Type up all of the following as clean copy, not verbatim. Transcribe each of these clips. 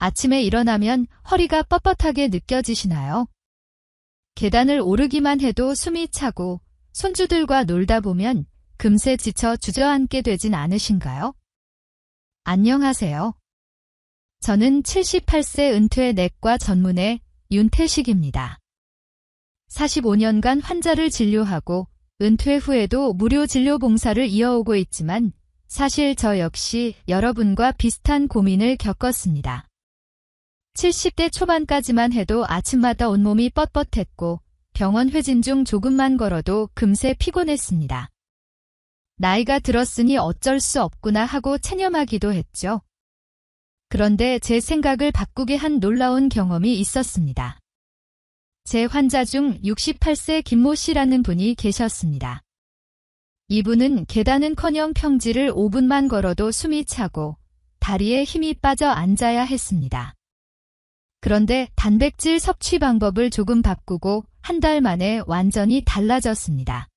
아침에 일어나면 허리가 뻣뻣하게 느껴지시나요? 계단을 오르기만 해도 숨이 차고 손주들과 놀다 보면 금세 지쳐 주저앉게 되진 않으신가요? 안녕하세요. 저는 78세 은퇴 내과 전문의 윤태식입니다. 45년간 환자를 진료하고 은퇴 후에도 무료 진료 봉사를 이어오고 있지만 사실 저 역시 여러분과 비슷한 고민을 겪었습니다. 70대 초반까지만 해도 아침마다 온몸이 뻣뻣했고 병원 회진 중 조금만 걸어도 금세 피곤했습니다. 나이가 들었으니 어쩔 수 없구나 하고 체념하기도 했죠. 그런데 제 생각을 바꾸게 한 놀라운 경험이 있었습니다. 제 환자 중 68세 김모 씨라는 분이 계셨습니다. 이분은 계단은커녕 평지를 5분만 걸어도 숨이 차고 다리에 힘이 빠져 앉아야 했습니다. 그런데 단백질 섭취 방법을 조금 바꾸고 한 달 만에 완전히 달라졌습니다.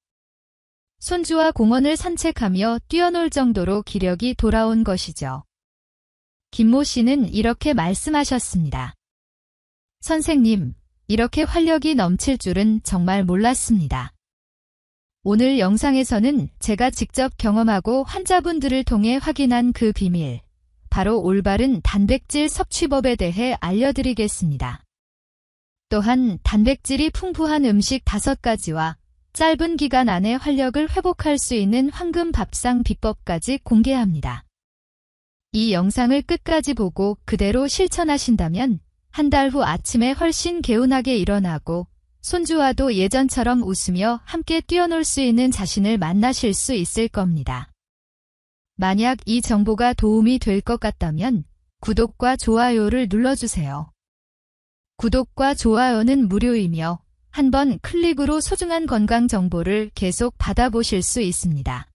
손주와 공원을 산책하며 뛰어놀 정도로 기력이 돌아온 것이죠. 김모 씨는 이렇게 말씀하셨습니다. 선생님, 이렇게 활력이 넘칠 줄은 정말 몰랐습니다. 오늘 영상에서는 제가 직접 경험하고 환자분들을 통해 확인한 그 비밀, 바로 올바른 단백질 섭취법에 대해 알려드리겠습니다. 또한 단백질이 풍부한 음식 5가지와 짧은 기간 안에 활력을 회복할 수 있는 황금 밥상 비법까지 공개합니다. 이 영상을 끝까지 보고 그대로 실천하신다면 한 달 후 아침에 훨씬 개운하게 일어나고 손주와도 예전처럼 웃으며 함께 뛰어놀 수 있는 자신을 만나실 수 있을 겁니다. 만약 이 정보가 도움이 될 것 같다면 구독과 좋아요를 눌러주세요. 구독과 좋아요는 무료이며 한 번 클릭으로 소중한 건강 정보를 계속 받아보실 수 있습니다.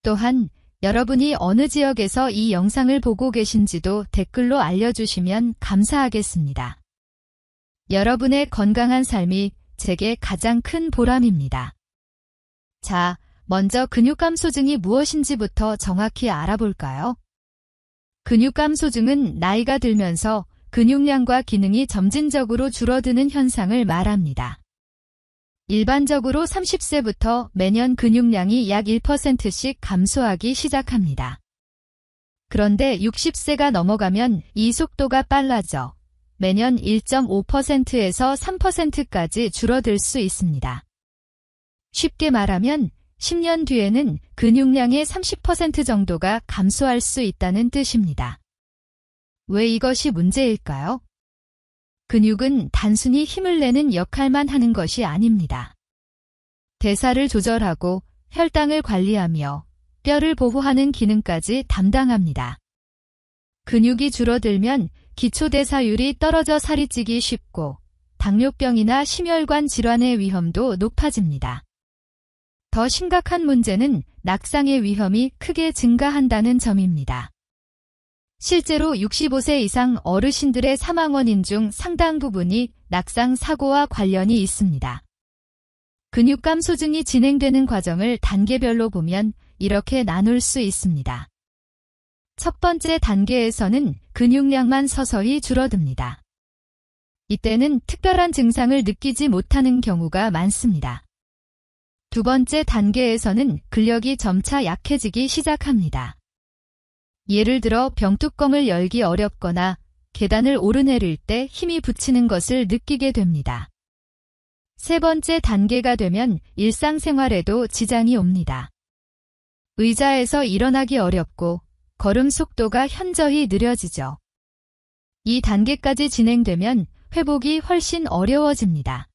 또한 여러분이 어느 지역에서 이 영상을 보고 계신지도 댓글로 알려주시면 감사하겠습니다. 여러분의 건강한 삶이 제게 가장 큰 보람입니다. 자, 먼저 근육감소증이 무엇인지부터 정확히 알아볼까요? 근육감소증은 나이가 들면서 근육량과 기능이 점진적으로 줄어드는 현상을 말합니다. 일반적으로 30세부터 매년 근육량이 약 1%씩 감소하기 시작합니다. 그런데 60세가 넘어가면 이 속도가 빨라져 매년 1.5%에서 3%까지 줄어들 수 있습니다. 쉽게 말하면 10년 뒤에는 근육량의 30% 정도가 감소할 수 있다는 뜻입니다. 왜 이것이 문제일까요? 근육은 단순히 힘을 내는 역할만 하는 것이 아닙니다. 대사를 조절하고 혈당을 관리하며 뼈를 보호하는 기능까지 담당합니다. 근육이 줄어들면 기초대사율이 떨어져 살이 찌기 쉽고 당뇨병이나 심혈관 질환의 위험도 높아집니다. 더 심각한 문제는 낙상의 위험이 크게 증가한다는 점입니다. 실제로 65세 이상 어르신들의 사망 원인 중 상당 부분이 낙상 사고와 관련이 있습니다. 근육감소증이 진행되는 과정을 단계별로 보면 이렇게 나눌 수 있습니다. 첫 번째 단계에서는 근육량만 서서히 줄어듭니다. 이때는 특별한 증상을 느끼지 못하는 경우가 많습니다. 두 번째 단계에서는 근력이 점차 약해지기 시작합니다. 예를 들어 병뚜껑을 열기 어렵거나 계단을 오르내릴 때 힘이 붙이는 것을 느끼게 됩니다. 세 번째 단계가 되면 일상생활에도 지장이 옵니다. 의자에서 일어나기 어렵고 걸음 속도가 현저히 느려지죠. 이 단계까지 진행되면 회복이 훨씬 어려워집니다.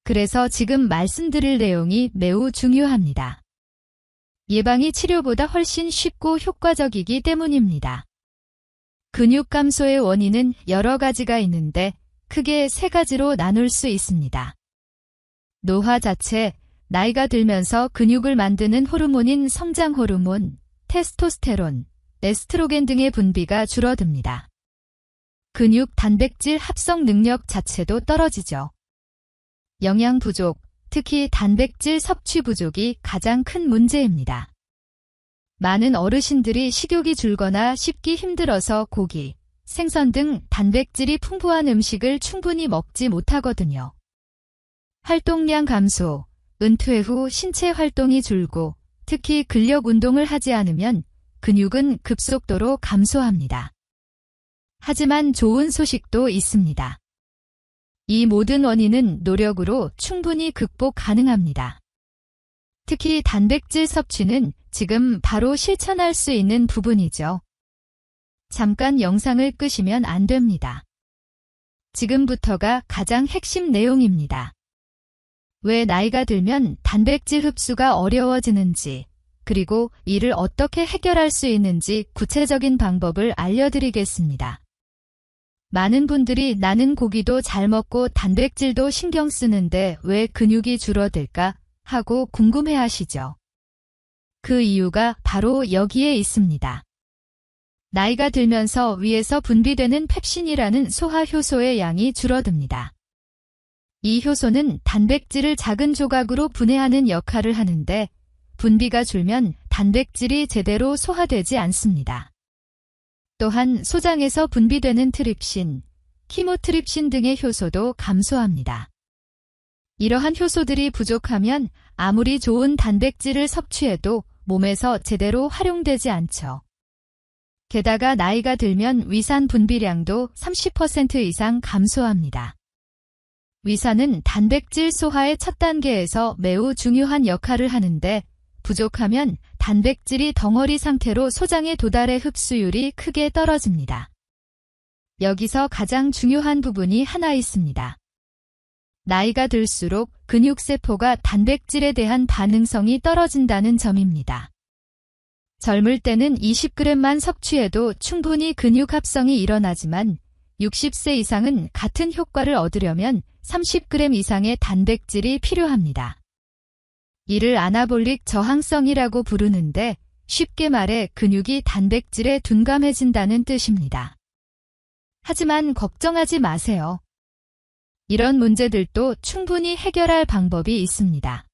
그래서 지금 말씀드릴 내용이 매우 중요합니다. 예방이 치료보다 훨씬 쉽고 효과적이기 때문입니다. 근육 감소의 원인은 여러 가지가 있는데 크게 3가지로 나눌 수 있습니다. 노화 자체, 나이가 들면서 근육을 만드는 호르몬인 성장 호르몬, 테스토스테론, 에스트로겐 등의 분비가 줄어듭니다. 근육 단백질 합성 능력 자체도 떨어지죠. 영양 부족, 특히 단백질 섭취 부족이 가장 큰 문제입니다. 많은 어르신들이 식욕이 줄거나 씹기 힘들어서 고기, 생선 등 단백질이 풍부한 음식을 충분히 먹지 못하거든요. 활동량 감소, 은퇴 후 신체 활동이 줄고 특히 근력 운동을 하지 않으면 근육은 급속도로 감소합니다. 하지만 좋은 소식도 있습니다. 이 모든 원인은 노력으로 충분히 극복 가능합니다. 특히 단백질 섭취는 지금 바로 실천할 수 있는 부분이죠. 잠깐 영상을 끄시면 안 됩니다. 지금부터가 가장 핵심 내용입니다. 왜 나이가 들면 단백질 흡수가 어려워지는지, 그리고 이를 어떻게 해결할 수 있는지 구체적인 방법을 알려드리겠습니다. 많은 분들이 나는 고기도 잘 먹고 단백질도 신경 쓰는데 왜 근육이 줄어들까 하고 궁금해하시죠. 그 이유가 바로 여기에 있습니다. 나이가 들면서 위에서 분비되는 펩신이라는 소화 효소의 양이 줄어듭니다. 이 효소는 단백질을 작은 조각으로 분해하는 역할을 하는데 분비가 줄면 단백질이 제대로 소화되지 않습니다. 또한 소장에서 분비되는 트립신, 키모트립신 등의 효소도 감소합니다. 이러한 효소들이 부족하면 아무리 좋은 단백질을 섭취해도 몸에서 제대로 활용되지 않죠. 게다가 나이가 들면 위산 분비량도 30% 이상 감소합니다. 위산은 단백질 소화의 첫 단계에서 매우 중요한 역할을 하는데 부족하면 단백질이 덩어리 상태로 소장에 도달해 흡수율이 크게 떨어집니다. 여기서 가장 중요한 부분이 하나 있습니다. 나이가 들수록 근육세포가 단백질에 대한 반응성이 떨어진다는 점입니다. 젊을 때는 20g만 섭취해도 충분히 근육 합성이 일어나지만 60세 이상은 같은 효과를 얻으려면 30g 이상의 단백질이 필요합니다. 이를 아나볼릭 저항성이라고 부르는데 쉽게 말해 근육이 단백질에 둔감해진다는 뜻입니다. 하지만 걱정하지 마세요. 이런 문제들도 충분히 해결할 방법이 있습니다.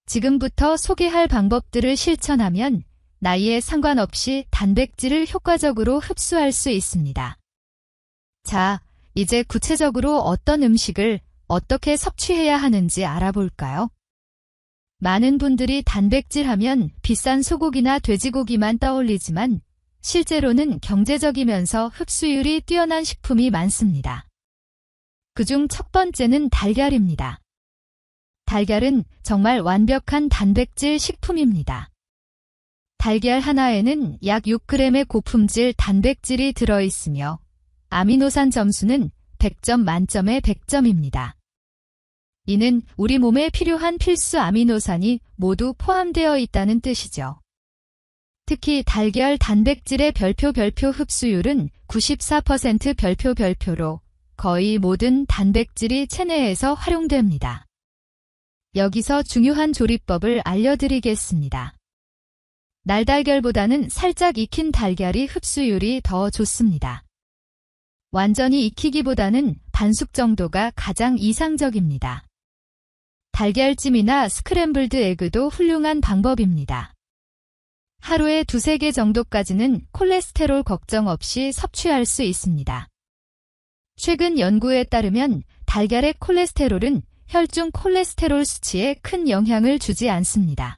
지금부터 소개할 방법들을 실천하면 나이에 상관없이 단백질을 효과적으로 흡수할 수 있습니다. 자, 이제 구체적으로 어떤 음식을 어떻게 섭취해야 하는지 알아볼까요? 많은 분들이 단백질 하면 비싼 소고기나 돼지고기만 떠올리지만 실제로는 경제적이면서 흡수율이 뛰어난 식품이 많습니다. 그중 첫 번째는 달걀입니다. 달걀은 정말 완벽한 단백질 식품입니다. 달걀 하나에는 약 6g의 고품질 단백질이 들어있으며 아미노산 점수는 100점 만점에 100점입니다. 이는 우리 몸에 필요한 필수 아미노산이 모두 포함되어 있다는 뜻이죠. 특히 달걀 단백질의 별표 흡수율은 94% 별표로 거의 모든 단백질이 체내에서 활용됩니다. 여기서 중요한 조리법을 알려드리겠습니다. 날달걀보다는 살짝 익힌 달걀이 흡수율이 더 좋습니다. 완전히 익히기보다는 반숙 정도가 가장 이상적입니다. 달걀찜이나 스크램블드 에그도 훌륭한 방법입니다. 하루에 2-3개 정도까지는 콜레스테롤 걱정 없이 섭취할 수 있습니다. 최근 연구에 따르면 달걀의 콜레스테롤은 혈중 콜레스테롤 수치에 큰 영향을 주지 않습니다.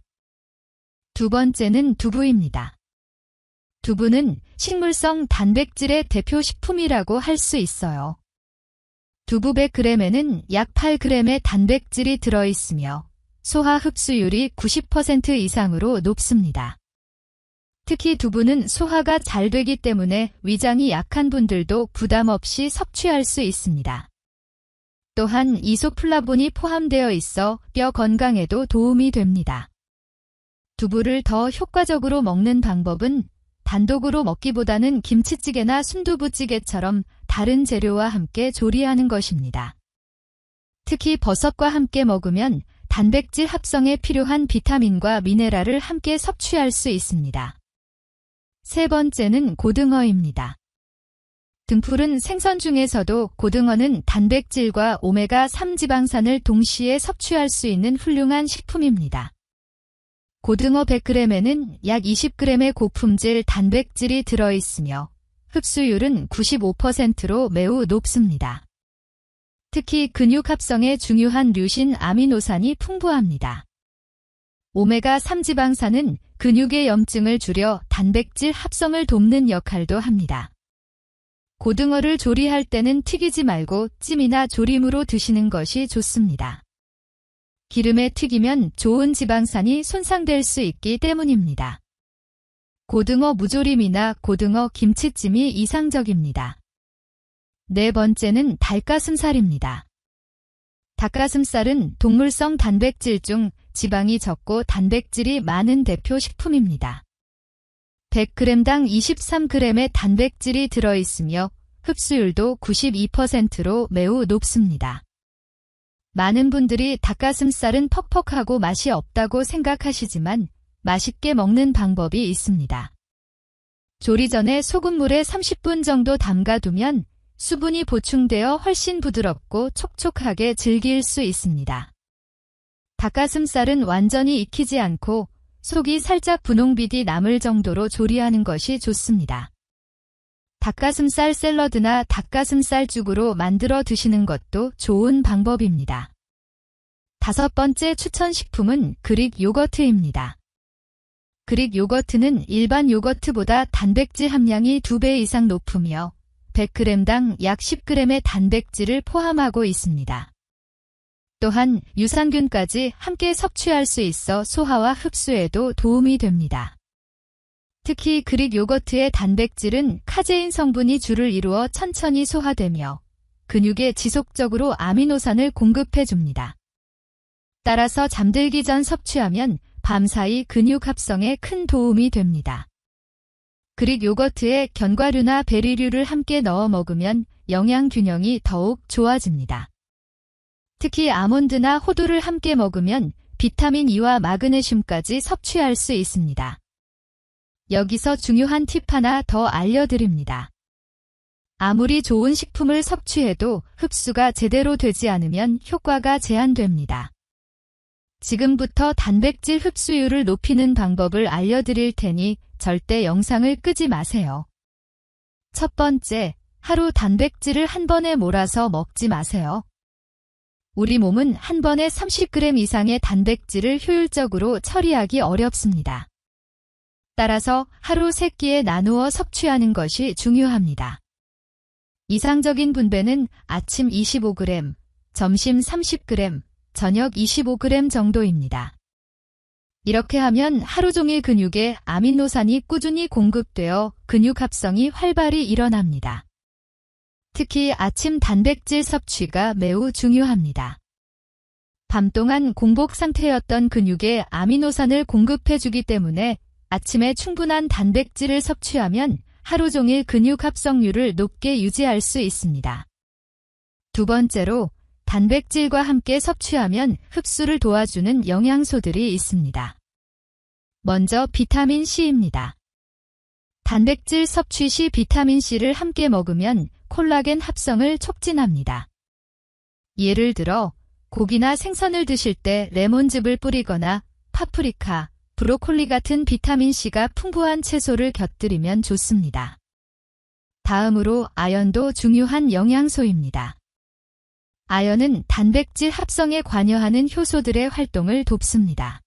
두 번째는 두부입니다. 두부는 식물성 단백질의 대표 식품이라고 할 수 있어요. 두부 100g에는 약 8g의 단백질이 들어있으며 소화 흡수율이 90% 이상으로 높습니다. 특히 두부는 소화가 잘 되기 때문에 위장이 약한 분들도 부담 없이 섭취할 수 있습니다. 또한 이소플라본이 포함되어 있어 뼈 건강에도 도움이 됩니다. 두부를 더 효과적으로 먹는 방법은 단독으로 먹기보다는 김치찌개나 순두부찌개처럼 다른 재료와 함께 조리하는 것입니다. 특히 버섯과 함께 먹으면 단백질 합성에 필요한 비타민과 미네랄을 함께 섭취할 수 있습니다. 세 번째는 고등어입니다. 등푸른 생선 중에서도 고등어는 단백질과 오메가3 지방산을 동시에 섭취할 수 있는 훌륭한 식품입니다. 고등어 100g에는 약 20g의 고품질 단백질이 들어있으며 흡수율은 95%로 매우 높습니다. 특히 근육 합성에 중요한 류신 아미노산이 풍부합니다. 오메가3 지방산은 근육의 염증을 줄여 단백질 합성을 돕는 역할도 합니다. 고등어를 조리할 때는 튀기지 말고 찜이나 조림으로 드시는 것이 좋습니다. 기름에 튀기면 좋은 지방산이 손상될 수 있기 때문입니다. 고등어 무조림이나 고등어 김치찜이 이상적입니다. 네 번째는 닭가슴살입니다. 닭가슴살은 동물성 단백질 중 지방이 적고 단백질이 많은 대표 식품입니다. 100g당 23g의 단백질이 들어있으며 흡수율도 92%로 매우 높습니다. 많은 분들이 닭가슴살은 퍽퍽하고 맛이 없다고 생각하시지만 맛있게 먹는 방법이 있습니다. 조리 전에 소금물에 30분 정도 담가두면 수분이 보충되어 훨씬 부드럽고 촉촉하게 즐길 수 있습니다. 닭가슴살은 완전히 익히지 않고 속이 살짝 분홍빛이 남을 정도로 조리하는 것이 좋습니다. 닭가슴살 샐러드나 닭가슴살죽으로 만들어 드시는 것도 좋은 방법입니다. 다섯 번째 추천 식품은 그릭 요거트입니다. 그릭 요거트는 일반 요거트보다 단백질 함량이 2배 이상 높으며 100g당 약 10g의 단백질을 포함하고 있습니다. 또한 유산균까지 함께 섭취할 수 있어 소화와 흡수에도 도움이 됩니다. 특히 그릭 요거트의 단백질은 카제인 성분이 주를 이루어 천천히 소화되며 근육에 지속적으로 아미노산을 공급해줍니다. 따라서 잠들기 전 섭취하면 밤사이 근육 합성에 큰 도움이 됩니다. 그릭 요거트에 견과류나 베리류를 함께 넣어 먹으면 영양 균형이 더욱 좋아집니다. 특히 아몬드나 호두를 함께 먹으면 비타민 E와 마그네슘까지 섭취할 수 있습니다. 여기서 중요한 팁 하나 더 알려드립니다. 아무리 좋은 식품을 섭취해도 흡수가 제대로 되지 않으면 효과가 제한됩니다. 지금부터 단백질 흡수율을 높이는 방법을 알려드릴 테니 절대 영상을 끄지 마세요. 첫 번째, 하루 단백질을 한 번에 몰아서 먹지 마세요. 우리 몸은 한 번에 30g 이상의 단백질을 효율적으로 처리하기 어렵습니다. 따라서 하루 3끼에 나누어 섭취하는 것이 중요합니다. 이상적인 분배는 아침 25g, 점심 30g, 저녁 25g 정도입니다. 이렇게 하면 하루 종일 근육에 아미노산이 꾸준히 공급되어 근육 합성이 활발히 일어납니다. 특히 아침 단백질 섭취가 매우 중요합니다. 밤 동안 공복 상태였던 근육에 아미노산을 공급해주기 때문에 아침에 충분한 단백질을 섭취하면 하루 종일 근육 합성률을 높게 유지할 수 있습니다. 두 번째로, 단백질과 함께 섭취하면 흡수를 도와주는 영양소들이 있습니다. 먼저 비타민 C입니다. 단백질 섭취 시 비타민 C를 함께 먹으면 콜라겐 합성을 촉진합니다. 예를 들어 고기나 생선을 드실 때 레몬즙을 뿌리거나 파프리카, 브로콜리 같은 비타민 C가 풍부한 채소를 곁들이면 좋습니다. 다음으로 아연도 중요한 영양소입니다. 아연은 단백질 합성에 관여하는 효소들의 활동을 돕습니다.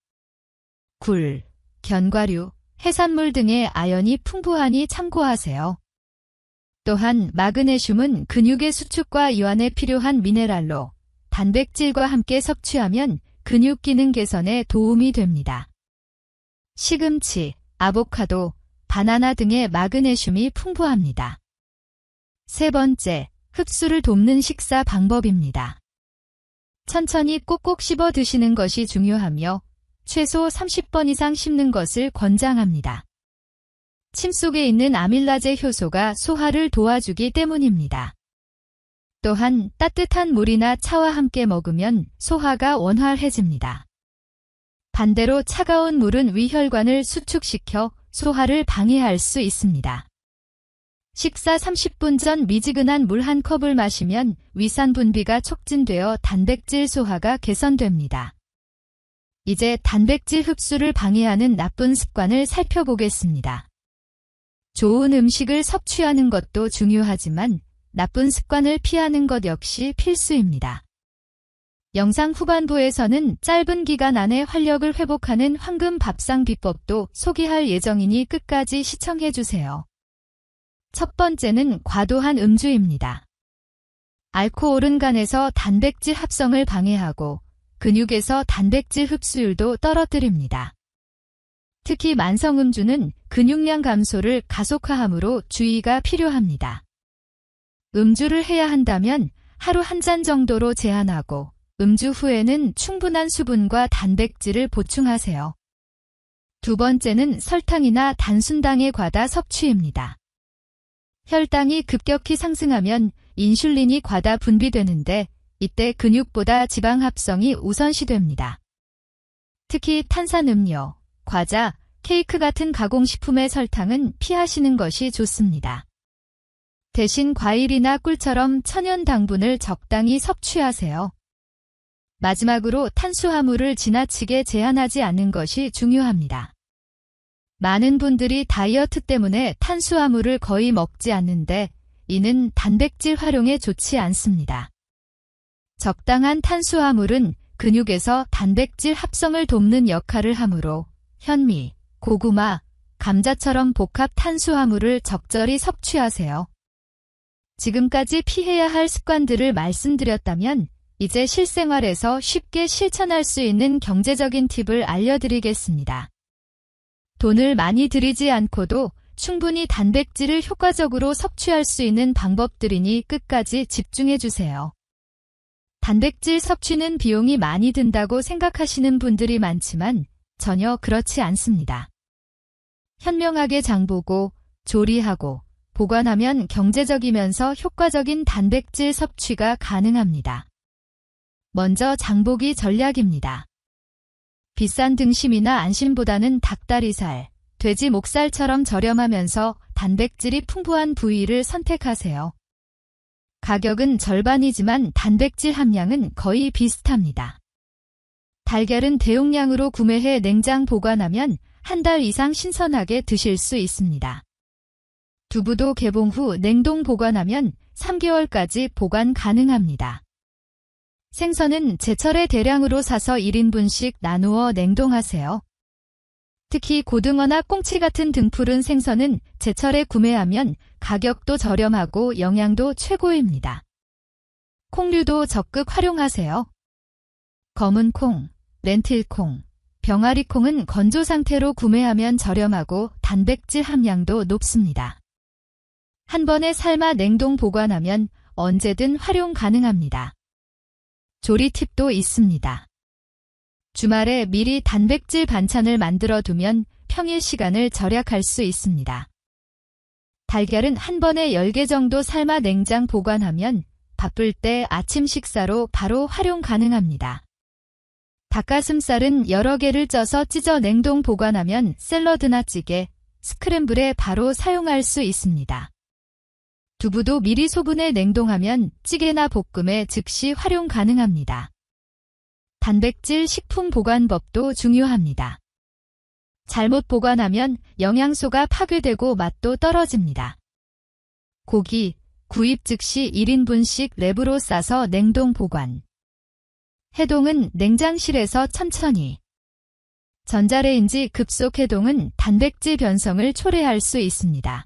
굴, 견과류, 해산물 등의 아연이 풍부하니 참고하세요. 또한 마그네슘은 근육의 수축과 이완에 필요한 미네랄로 단백질과 함께 섭취하면 근육 기능 개선에 도움이 됩니다. 시금치, 아보카도, 바나나 등의 마그네슘이 풍부합니다. 세 번째, 흡수를 돕는 식사 방법입니다. 천천히 꼭꼭 씹어 드시는 것이 중요하며 최소 30번 이상 씹는 것을 권장합니다. 침 속에 있는 아밀라제 효소가 소화를 도와주기 때문입니다. 또한 따뜻한 물이나 차와 함께 먹으면 소화가 원활해집니다. 반대로 차가운 물은 위혈관을 수축시켜 소화를 방해할 수 있습니다. 식사 30분 전 미지근한 물 한 컵을 마시면 위산 분비가 촉진되어 단백질 소화가 개선됩니다. 이제 단백질 흡수를 방해하는 나쁜 습관을 살펴보겠습니다. 좋은 음식을 섭취하는 것도 중요하지만 나쁜 습관을 피하는 것 역시 필수입니다. 영상 후반부에서는 짧은 기간 안에 활력을 회복하는 황금 밥상 비법도 소개할 예정이니 끝까지 시청해주세요. 첫 번째는 과도한 음주입니다. 알코올은 간에서 단백질 합성을 방해하고 근육에서 단백질 흡수율도 떨어뜨립니다. 특히 만성 음주는 근육량 감소를 가속화하므로 주의가 필요합니다. 음주를 해야 한다면 하루 한 잔 정도로 제한하고 음주 후에는 충분한 수분과 단백질을 보충하세요. 두 번째는 설탕이나 단순당의 과다 섭취입니다. 혈당이 급격히 상승하면 인슐린이 과다 분비되는데 이때 근육보다 지방 합성이 우선시됩니다. 특히 탄산음료, 과자, 케이크 같은 가공식품의 설탕은 피하시는 것이 좋습니다. 대신 과일이나 꿀처럼 천연 당분을 적당히 섭취하세요. 마지막으로 탄수화물을 지나치게 제한하지 않는 것이 중요합니다. 많은 분들이 다이어트 때문에 탄수화물을 거의 먹지 않는데 이는 단백질 활용에 좋지 않습니다. 적당한 탄수화물은 근육에서 단백질 합성을 돕는 역할을 하므로 현미, 고구마, 감자처럼 복합 탄수화물을 적절히 섭취하세요. 지금까지 피해야 할 습관들을 말씀드렸다면 이제 실생활에서 쉽게 실천할 수 있는 경제적인 팁을 알려드리겠습니다. 돈을 많이 들이지 않고도 충분히 단백질을 효과적으로 섭취할 수 있는 방법들이니 끝까지 집중해주세요. 단백질 섭취는 비용이 많이 든다고 생각하시는 분들이 많지만 전혀 그렇지 않습니다. 현명하게 장보고 조리하고 보관하면 경제적이면서 효과적인 단백질 섭취가 가능합니다. 먼저 장보기 전략입니다. 비싼 등심이나 안심보다는 닭다리살, 돼지 목살처럼 저렴하면서 단백질이 풍부한 부위를 선택하세요. 가격은 절반이지만 단백질 함량은 거의 비슷합니다. 달걀은 대용량으로 구매해 냉장 보관하면 한 달 이상 신선하게 드실 수 있습니다. 두부도 개봉 후 냉동 보관하면 3개월까지 보관 가능합니다. 생선은 제철에 대량으로 사서 1인분씩 나누어 냉동하세요. 특히 고등어나 꽁치 같은 등푸른 생선은 제철에 구매하면 가격도 저렴하고 영양도 최고입니다. 콩류도 적극 활용하세요. 검은 콩, 렌틸콩, 병아리콩은 건조 상태로 구매하면 저렴하고 단백질 함량도 높습니다. 한 번에 삶아 냉동 보관하면 언제든 활용 가능합니다. 조리 팁도 있습니다. 주말에 미리 단백질 반찬을 만들어 두면 평일 시간을 절약할 수 있습니다. 달걀은 한 번에 10개 정도 삶아 냉장 보관하면 바쁠 때 아침 식사로 바로 활용 가능합니다. 닭가슴살은 여러 개를 쪄서 찢어 냉동 보관하면 샐러드나 찌개, 스크램블에 바로 사용할 수 있습니다. 두부도 미리 소분해 냉동하면 찌개나 볶음에 즉시 활용 가능합니다. 단백질 식품 보관법도 중요합니다. 잘못 보관하면 영양소가 파괴되고 맛도 떨어집니다. 고기, 구입 즉시 1인분씩 랩으로 싸서 냉동 보관. 해동은 냉장실에서 천천히. 전자레인지 급속 해동은 단백질 변성을 초래할 수 있습니다.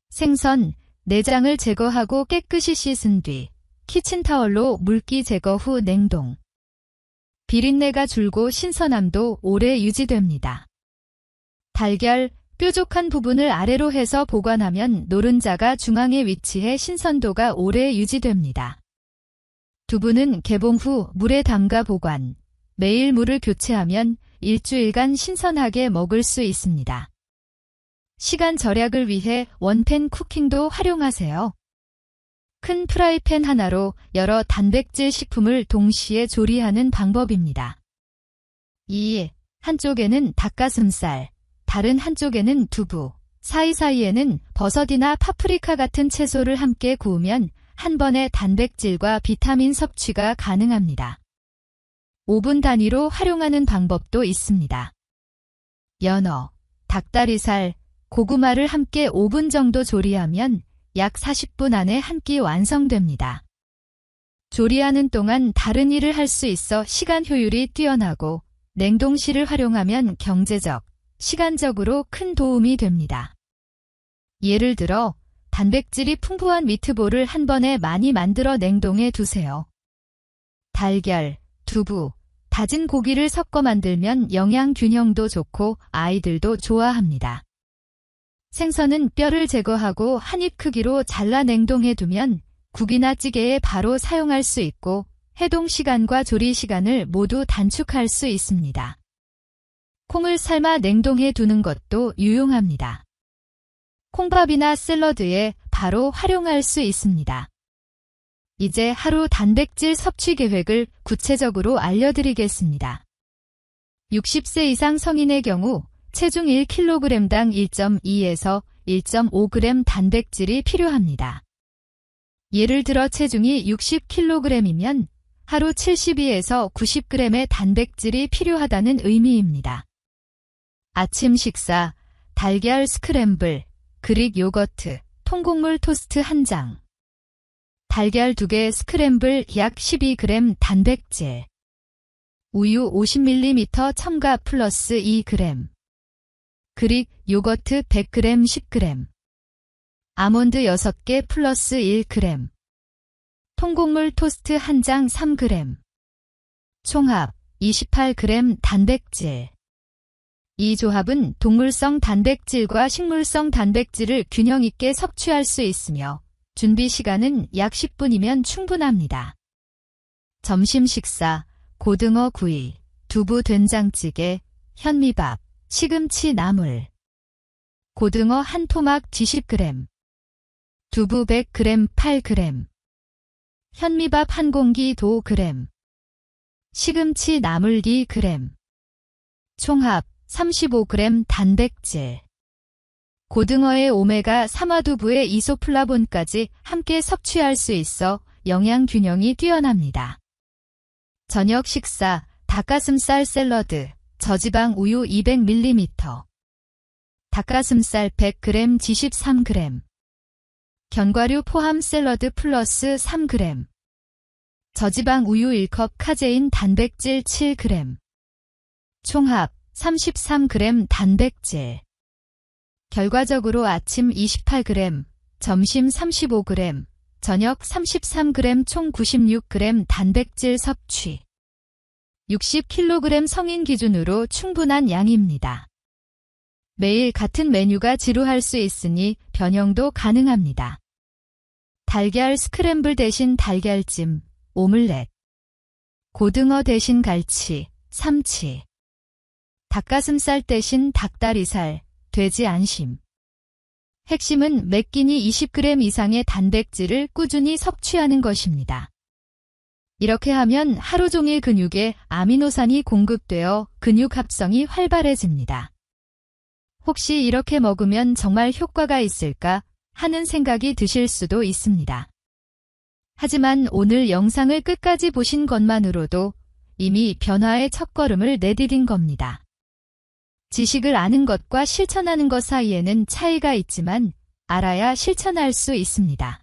생선, 내장을 제거하고 깨끗이 씻은 뒤 키친타월로 물기 제거 후 냉동. 비린내가 줄고 신선함도 오래 유지됩니다. 달걀, 뾰족한 부분을 아래로 해서 보관하면 노른자가 중앙에 위치해 신선도가 오래 유지됩니다. 두부는 개봉 후 물에 담가 보관. 매일 물을 교체하면 일주일간 신선하게 먹을 수 있습니다. 시간 절약을 위해 원팬 쿠킹도 활용하세요. 큰 프라이팬 하나로 여러 단백질 식품을 동시에 조리하는 방법입니다. 2. 한쪽에는 닭가슴살, 다른 한쪽에는 두부, 사이사이에는 버섯이나 파프리카 같은 채소를 함께 구우면 한 번에 단백질과 비타민 섭취가 가능합니다. 오븐 단위로 활용하는 방법도 있습니다. 연어, 닭다리살, 고구마를 함께 5분 정도 조리하면 약 40분 안에 한 끼 완성됩니다. 조리하는 동안 다른 일을 할 수 있어 시간 효율이 뛰어나고 냉동실을 활용하면 경제적, 시간적으로 큰 도움이 됩니다. 예를 들어 단백질이 풍부한 미트볼을 한 번에 많이 만들어 냉동해 두세요. 달걀, 두부, 다진 고기를 섞어 만들면 영양 균형도 좋고 아이들도 좋아합니다. 생선은 뼈를 제거하고 한 입 크기로 잘라 냉동해 두면 국이나 찌개에 바로 사용할 수 있고 해동 시간과 조리 시간을 모두 단축할 수 있습니다. 콩을 삶아 냉동해 두는 것도 유용합니다. 콩밥이나 샐러드에 바로 활용할 수 있습니다. 이제 하루 단백질 섭취 계획을 구체적으로 알려드리겠습니다. 60세 이상 성인의 경우 체중 1kg당 1.2에서 1.5g 단백질이 필요합니다. 예를 들어 체중이 60kg이면 하루 72에서 90g의 단백질이 필요하다는 의미입니다. 아침 식사, 달걀 스크램블, 그릭 요거트, 통곡물 토스트 1장. 달걀 2개 스크램블 약 12g 단백질. 우유 50ml 첨가 플러스 2g. 그릭 요거트 100g 10g. 아몬드 6개 플러스 1g. 통곡물 토스트 1장 3g. 총합 28g 단백질. 이 조합은 동물성 단백질과 식물성 단백질을 균형 있게 섭취할 수 있으며 준비 시간은 약 10분이면 충분합니다. 점심 식사, 고등어 구이, 두부 된장찌개, 현미밥, 시금치 나물. 고등어 한 토막 20g. 두부 100g 8g. 현미밥 한 공기 5g. 시금치 나물 2g. 총합 35g 단백질. 고등어의 오메가 3화두부의 이소플라본까지 함께 섭취할 수 있어 영양 균형이 뛰어납니다. 저녁 식사, 닭가슴살 샐러드, 저지방 우유 200ml. 닭가슴살 100g 23g. 견과류 포함 샐러드 플러스 3g. 저지방 우유 1컵 카제인 단백질 7g. 총합 33g 단백질. 결과적으로 아침 28g, 점심 35g, 저녁 33g 총 96g 단백질 섭취. 60kg 성인 기준으로 충분한 양입니다. 매일 같은 메뉴가 지루할 수 있으니 변형도 가능합니다. 달걀 스크램블 대신 달걀찜, 오믈렛. 고등어 대신 갈치, 삼치. 닭가슴살 대신 닭다리살, 돼지 안심. 핵심은 매 끼니 20g 이상의 단백질을 꾸준히 섭취하는 것입니다. 이렇게 하면 하루 종일 근육에 아미노산이 공급되어 근육 합성이 활발해집니다. 혹시 이렇게 먹으면 정말 효과가 있을까 하는 생각이 드실 수도 있습니다. 하지만 오늘 영상을 끝까지 보신 것만으로도 이미 변화의 첫걸음을 내디딘 겁니다. 지식을 아는 것과 실천하는 것 사이에는 차이가 있지만 알아야 실천할 수 있습니다.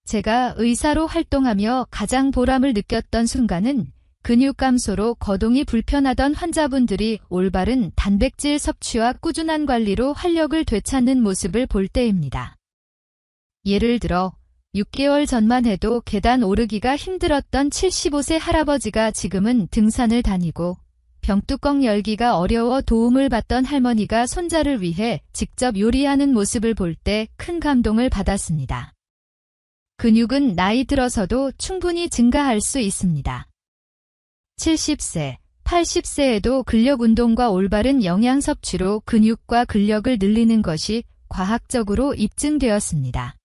제가 의사로 활동하며 가장 보람을 느꼈던 순간은 근육 감소로 거동이 불편하던 환자분들이 올바른 단백질 섭취와 꾸준한 관리로 활력을 되찾는 모습을 볼 때입니다. 예를 들어 6개월 전만 해도 계단 오르기가 힘들었던 75세 할아버지가 지금은 등산을 다니고 병뚜껑 열기가 어려워 도움을 받던 할머니가 손자를 위해 직접 요리하는 모습을 볼 때 큰 감동을 받았습니다. 근육은 나이 들어서도 충분히 증가할 수 있습니다. 70세, 80세에도 근력 운동과 올바른 영양 섭취로 근육과 근력을 늘리는 것이 과학적으로 입증되었습니다.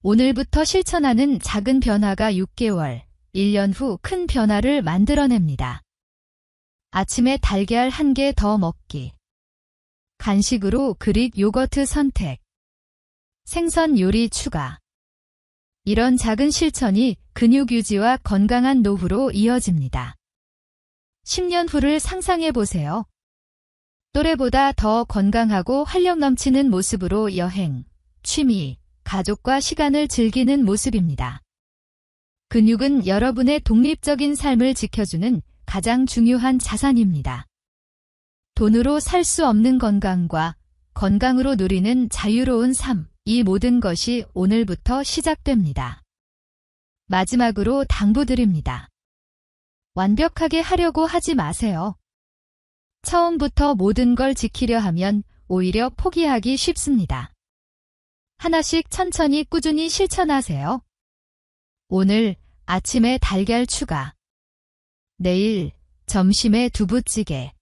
오늘부터 실천하는 작은 변화가 6개월, 1년 후 큰 변화를 만들어냅니다. 아침에 달걀 1개 더 먹기. 간식으로 그릭 요거트 선택. 생선 요리 추가. 이런 작은 실천이 근육 유지와 건강한 노후로 이어집니다. 10년 후를 상상해 보세요. 또래보다 더 건강하고 활력 넘치는 모습으로 여행, 취미, 가족과 시간을 즐기는 모습입니다. 근육은 여러분의 독립적인 삶을 지켜주는 가장 중요한 자산입니다. 돈으로 살 수 없는 건강과 건강으로 누리는 자유로운 삶, 이 모든 것이 오늘부터 시작됩니다. 마지막으로 당부드립니다. 완벽하게 하려고 하지 마세요. 처음부터 모든 걸 지키려 하면 오히려 포기하기 쉽습니다. 하나씩 천천히 꾸준히 실천하세요. 오늘 아침에 달걀 추가. 내일 점심에 두부찌개.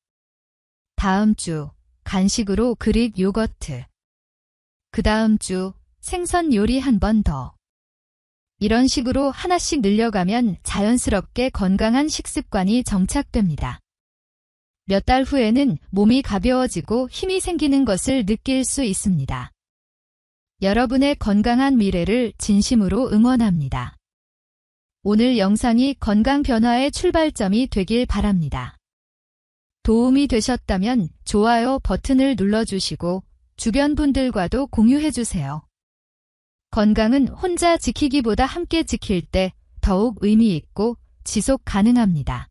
다음 주 간식으로 그릭 요거트. 그 다음 주 생선 요리 한 번 더. 이런 식으로 하나씩 늘려가면 자연스럽게 건강한 식습관이 정착됩니다. 몇 달 후에는 몸이 가벼워지고 힘이 생기는 것을 느낄 수 있습니다. 여러분의 건강한 미래를 진심으로 응원합니다. 오늘 영상이 건강 변화의 출발점이 되길 바랍니다. 도움이 되셨다면 좋아요 버튼을 눌러주시고 주변 분들과도 공유해주세요. 건강은 혼자 지키기보다 함께 지킬 때 더욱 의미 있고 지속 가능합니다.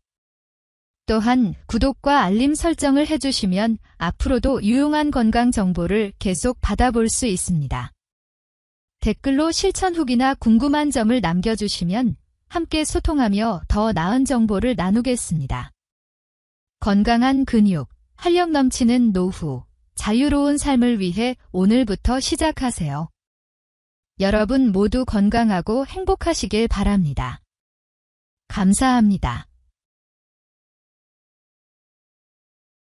또한 구독과 알림 설정을 해주시면 앞으로도 유용한 건강 정보를 계속 받아볼 수 있습니다. 댓글로 실천 후기나 궁금한 점을 남겨주시면 함께 소통하며 더 나은 정보를 나누겠습니다. 건강한 근육, 활력 넘치는 노후, 자유로운 삶을 위해 오늘부터 시작하세요. 여러분 모두 건강하고 행복하시길 바랍니다. 감사합니다.